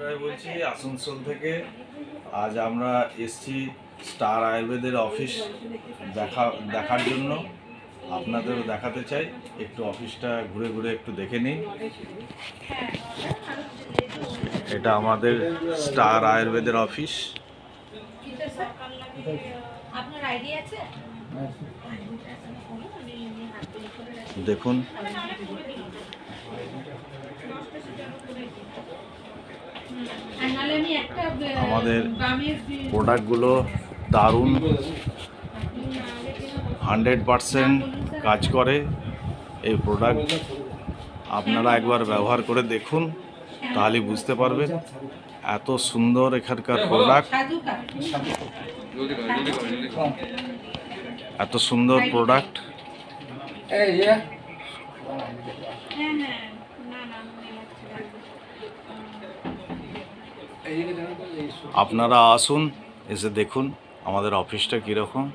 রায় বলছি আসানসোল থেকে। আজ আমরা এসছি স্টার আয়ুর্বেদের অফিস দেখার জন্য। আপনাদেরও দেখাতে চাই, একটু অফিসটা ঘুরে ঘুরে একটু দেখে নিন। এটা আমাদের স্টার আয়ুর্বেদের অফিস। দেখুন, আমাদের প্রোডাক্টগুলো দারুণ, 100% কাজ করে এই প্রোডাক্ট। আপনারা একবার ব্যবহার করে দেখুন, তাহলে বুঝতে পারবেন এত সুন্দর এখানকার প্রোডাক্ট। এত সুন্দর প্রোডাক্ট। আপনারা আসুন, এসে দেখুন আমাদের অফিসটা কীরকম।